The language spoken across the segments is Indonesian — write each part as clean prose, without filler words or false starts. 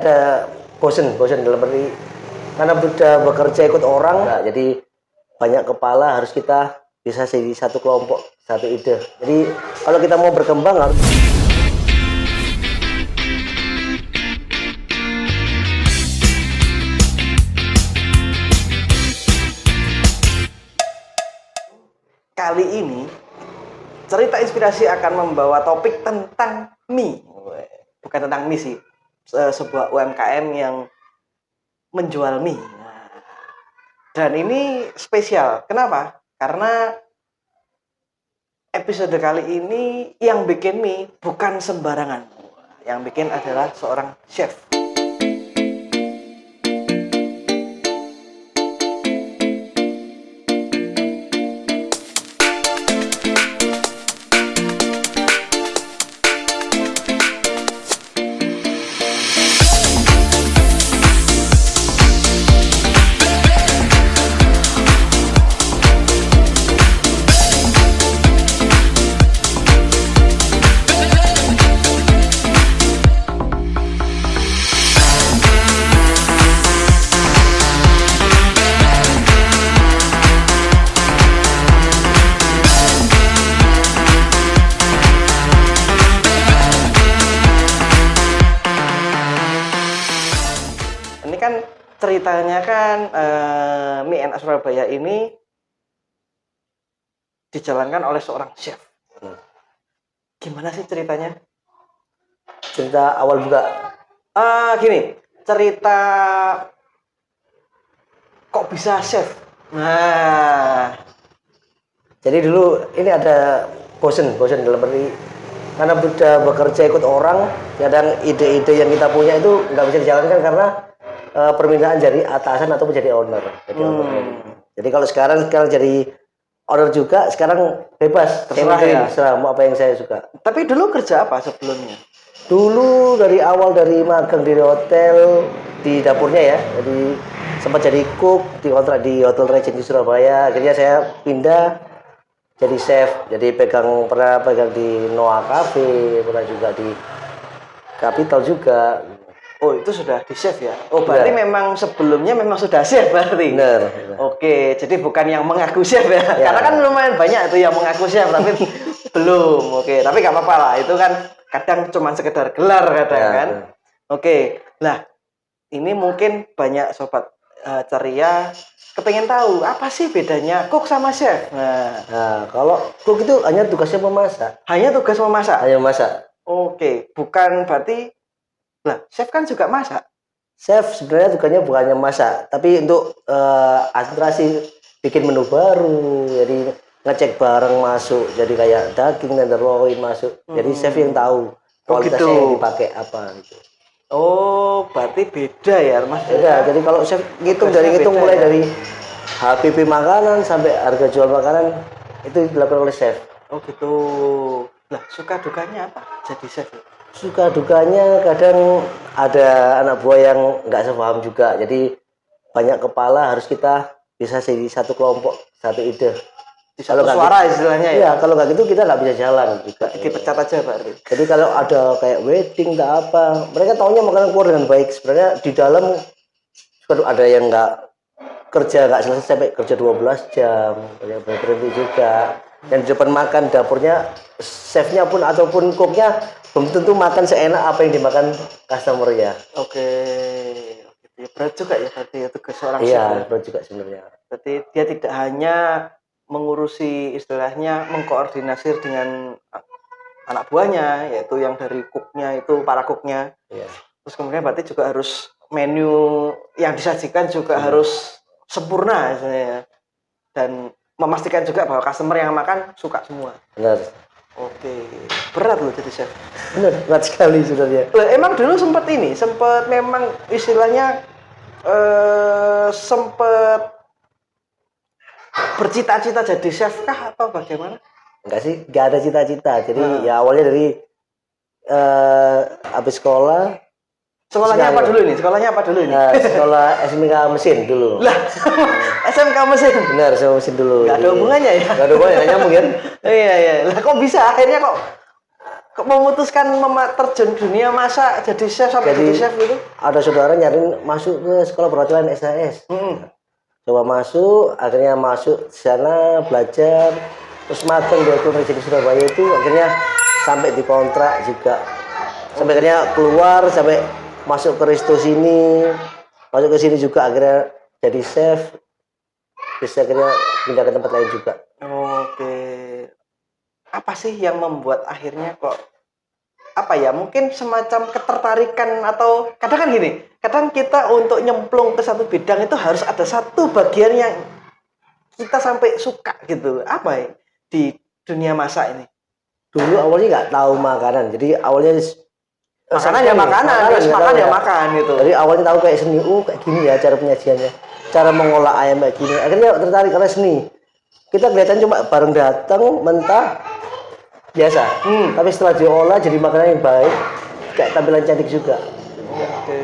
ada bosen dalam arti karena sudah bekerja ikut orang, nah, jadi banyak kepala, harus kita bisa jadi satu kelompok, satu ide. Jadi kalau kita mau berkembang harus kali ini cerita inspirasi akan membawa topik tentang mie, bukan tentang mie sih, sebuah UMKM yang menjual mie. Dan ini spesial. Kenapa? Karena episode kali ini yang bikin mie bukan sembarangan. Yang bikin adalah seorang chef. Kan ceritanya kan Mie Enak Surabaya ini dijalankan oleh seorang chef. Gimana sih ceritanya? Cerita awal buka. Gini, cerita kok bisa chef. Nah, jadi dulu ini ada bosen dalam arti karena sudah bekerja ikut orang, kadang ide-ide yang kita punya itu nggak bisa dijalankan karena permintaan dari atasan atau menjadi owner. Jadi kalau sekarang jadi owner juga, sekarang bebas, terserah mau apa yang saya suka. Tapi dulu kerja apa sebelumnya? Dulu dari awal dari magang di hotel, di dapurnya ya. Jadi sempat jadi cook di Hotel Regency Surabaya. Akhirnya saya pindah jadi chef. Jadi pernah pegang di Noah Cafe, pernah juga di Capital juga. Oh, itu sudah di chef ya? Oh, berarti memang sebelumnya memang sudah chef berarti? Benar. Oke, jadi bukan yang mengaku chef ya? Karena kan lumayan banyak itu yang mengaku chef, tapi belum. Oke, tapi nggak apa-apa lah. Itu kan kadang cuma sekedar gelar kadang kan? Oke, nah ini mungkin banyak sobat ceria kepengen tahu, apa sih bedanya cook sama chef? Nah, kalau cook itu hanya tugasnya memasak. Hanya tugas memasak? Hanya memasak. Oke, bukan berarti... Nah, chef kan juga masak. Chef sebenarnya tugasnya bukannya masak, tapi untuk administrasi, bikin menu baru, jadi ngecek barang masuk, jadi kayak daging tenderloin masuk. Jadi chef yang tahu kualitasnya yang dipakai apa gitu. Oh, berarti beda ya, Mas? Beda. Jadi kalau chef ngitung mulai dari HPP makanan sampai harga jual makanan itu dilakukan oleh chef. Oh gitu. Nah, suka dukanya apa jadi chef? Suka dukanya kadang ada anak buah yang nggak sepaham juga, jadi banyak kepala, harus kita bisa jadi satu kelompok, satu ide. Kalau suara gitu, istilahnya ya? Iya, kalau nggak gitu kita nggak bisa jalan juga. Dipecat aja Pak. Jadi kalau ada kayak wedding nggak apa, mereka taunya makanan keluar dengan baik. Sebenarnya di dalam ada yang nggak kerja, nggak selesai sampai kerja 12 jam, banyak berhenti juga. Dan di depan makan dapurnya, chefnya pun ataupun cooknya belum tentu makan seenak apa yang dimakan customer ya. Oke. Berat juga ya berarti itu ke seorang chef. Iya, berat juga sebenarnya. Berarti dia tidak hanya mengurusi istilahnya mengkoordinasi dengan anak buahnya, yaitu yang dari cooknya itu para cooknya. Iya. Terus kemudian berarti juga harus menu yang disajikan juga harus sempurna istilahnya. Dan memastikan juga bahwa customer yang makan suka semua. Benar. Oke, berat loh jadi chef. Benar, berat sekali sebenarnya. Emang dulu sempat memang istilahnya sempat bercita-cita jadi chef kah atau bagaimana? Enggak sih, enggak ada cita-cita. Jadi ya awalnya dari habis sekolah. Sekolahnya apa dulu ini? Sekolah SMK mesin dulu. Lah, SMK mesin? Benar, SMK mesin dulu. Nggak ada hubungannya ya? Nggak ada hubungannya, nggak nyambung kan? Iya. Lah kok bisa? Akhirnya kok kok memutuskan terjun dunia masak jadi chef sampai jadi chef gitu? Ada saudara nyariin masuk ke sekolah perhotelan SAS. Coba masuk, akhirnya masuk di sana belajar, terus magang di Hotel Regency Surabaya itu akhirnya sampai dikontrak juga. Sampai akhirnya keluar, sampai masuk ke resto sini, masuk ke sini juga akhirnya jadi chef. Bisa akhirnya pindah ke tempat lain juga. Oke. Apa sih yang membuat akhirnya kok apa ya, mungkin semacam ketertarikan, atau kadang kan gini, kadang kita untuk nyemplung ke satu bidang itu harus ada satu bagian yang kita sampai suka gitu. Apa ya di dunia masak ini? Dulu awalnya nggak tahu makanan, jadi awalnya Makanan ya makanan, terus makan ya makan gitu. Jadi awalnya tahu kayak seni, kayak gini ya cara penyajiannya, cara mengolah ayam kayak gini. Akhirnya tertarik karena seni. Kita kelihatan cuma bareng datang mentah biasa, tapi setelah diolah jadi makanan yang baik, kayak tampilan cantik juga. Oke.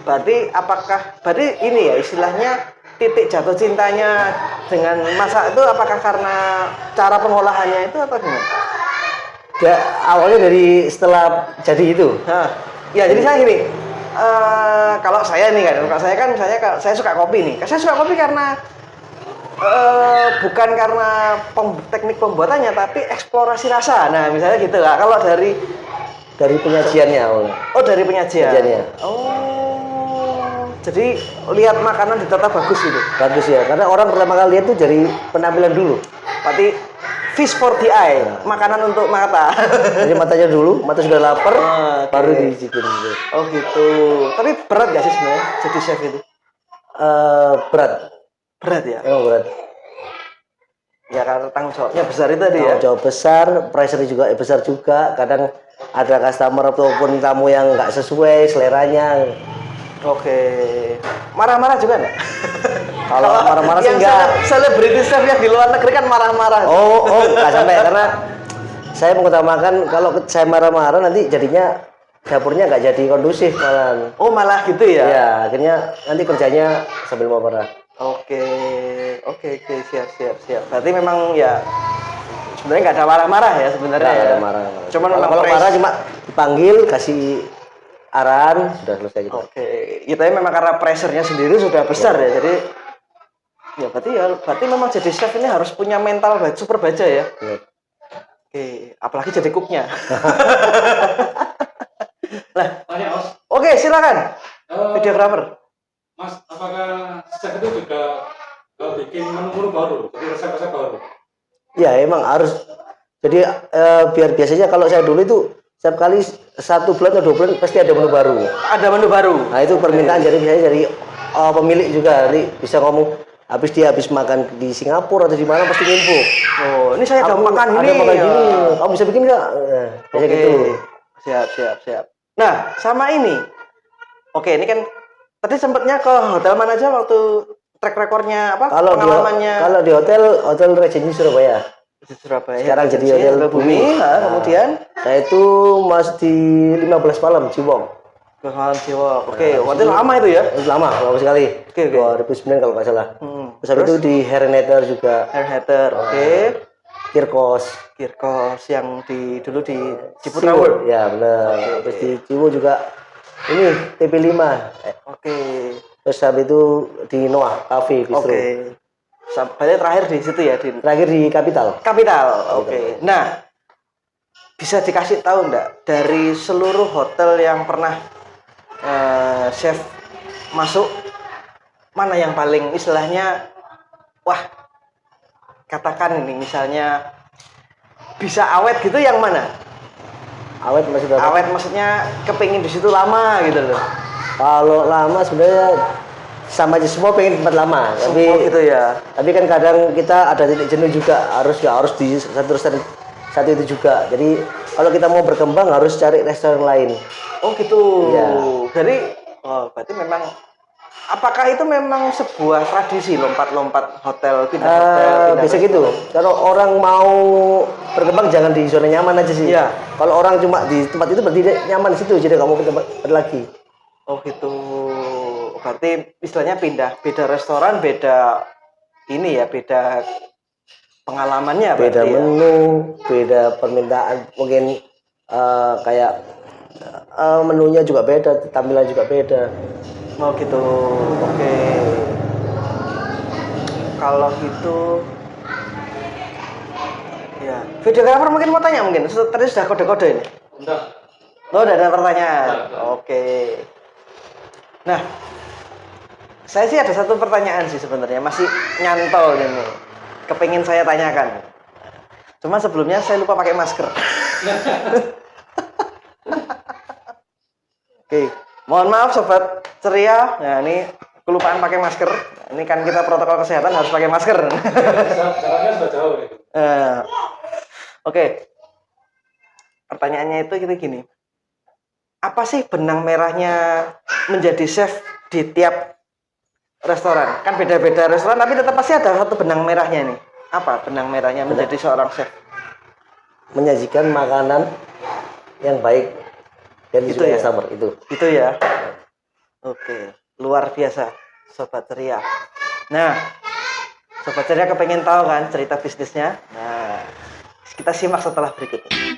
Berarti ini ya istilahnya titik jatuh cintanya dengan masak itu apakah karena cara pengolahannya itu atau gimana? Ya awalnya dari setelah jadi itu. Nah, ya jadi saya gini, kalau saya nih kan, saya suka kopi nih. Saya suka kopi karena bukan karena teknik pembuatannya, tapi eksplorasi rasa. Nah, misalnya gitu lah. Kalau dari penyajiannya awalnya. Oh, dari penyajian. Penyajiannya. Oh, jadi lihat makanan ditata bagus gitu. Bagus ya, karena orang pertama kali lihat tuh dari penampilan dulu. Berarti fish for the eye, makanan untuk mata. Jadi matanya dulu, mata sudah lapar, baru dicicipin gitu. Oh gitu. Tapi berat gak sih sebenarnya jadi chef itu? Berat. Berat ya? Emang berat. Ya karena tanggung jawabnya besar itu tadi ya. Tanggung jawab besar, pressure juga besar juga. Kadang ada customer ataupun tamu yang nggak sesuai seleranya. Oke. Marah-marah juga nggak? Kalau marah-marah sih enggak. Selebriti chef yang di luar negeri kan marah-marah. Oh, nggak sampai karena saya mengutamakan kalau saya marah-marah nanti jadinya dapurnya nggak jadi kondusif malah. Oh malah gitu ya? Ya, akhirnya nanti kerjanya sambil marah. Oke, siap. Berarti memang ya sebenarnya nggak ada marah-marah ya sebenarnya. Nggak ya. ada marah. Cuman kalau marah cuma dipanggil, kasih arahan, sudah selesai gitu. Oke, kita memang karena pressure-nya sendiri sudah besar ya. Jadi ya berarti memang jadi chef ini harus punya mental super baja ya. Oke, apalagi jadi cooknya. Lah, oke silakan. Videographer. Mas, apakah chef itu juga bikin menu-menu baru, jadi resep-resep baru? Ya emang harus. Jadi biar biasanya kalau saya dulu itu setiap kali 1 bulan atau 2 bulan pasti ada menu baru. Ada menu baru. Nah itu permintaan jadi misalnya dari pemilik juga, nanti bisa ngomong habis makan di Singapura atau di mana pasti info. Oh ini saya ada makan ini. Ya. Kamu bisa bikin nggak? Biasa gitu. Siap. Nah sama ini. Oke ini kan tadi sempatnya ke hotel mana aja waktu track recordnya apa? Pengalamannya? Kalau di hotel Regency Surabaya. Di Surabaya. Sekarang jadi hotel Bumi. Kemudian saya itu masih di 15 malam Cibong. 15 malam Cibong. Oke, waktu lama itu ya? Lama sekali. Oke. 2009 kalau nggak salah. Terus itu di Herneter juga. Herneter. Oke. Kirkos yang dulu di Ciputra World. Ya benar. Terus di Ciwo juga ini TP5. Oke. Terus habis itu di Noah Cafe Bistro. Oke. Sampai terakhir di situ ya, Din. Terakhir di Capital. Oke. Nah, bisa dikasih tahu enggak dari seluruh hotel yang pernah chef masuk, mana yang paling istilahnya wah, katakan ini misalnya bisa awet gitu, yang mana? Awet Maksudnya kepingin di situ lama gitu loh. Kalau lama sebenarnya sama aja, semua pengen tempat lama, tapi gitu ya. Tapi kan kadang kita ada titik jenuh juga, harus di satu itu juga. Jadi kalau kita mau berkembang harus cari restoran lain. Oh gitu. Ya. Jadi berarti memang, apakah itu memang sebuah tradisi lompat-lompat hotel, pindah hotel? Bisa gitu. Kalau orang mau berkembang jangan di zona nyaman aja sih. Iya. Kalau orang cuma di tempat itu berarti nyaman di situ, jadi nggak mau ke tempat lagi. Oh gitu. Berarti istilahnya beda restoran, beda ini ya, beda pengalamannya. Beda menu, beda permintaan, mungkin kayak menunya juga beda, tampilan juga beda. Mau gitu. Oke. Kalau gitu ya, videografer mungkin mau tanya mungkin. Tadi sudah kode-kode ini. Enggak. Oh, udah ada pertanyaan. Udah. Oke. Nah, saya sih ada satu pertanyaan sih sebenarnya, masih nyantol ini. Kepingin saya tanyakan. Cuma sebelumnya saya lupa pakai masker. Oke, mohon maaf sobat ceria. Nah, ini kelupaan pakai masker. Ini kan kita protokol kesehatan harus pakai masker. Jaraknya sudah jauh nih. Oke. Pertanyaannya itu gini. Apa sih benang merahnya menjadi chef di tiap restoran? Kan beda-beda restoran, tapi tetap pasti ada satu benang merahnya nih. Apa benang merahnya menjadi seorang chef? Menyajikan makanan yang baik dan Itu disukai ya? customer itu. Itu ya. Oke, luar biasa, sobat ceria. Nah, sobat ceria kepengen tahu kan cerita bisnisnya? Nah, kita simak setelah berikut ini.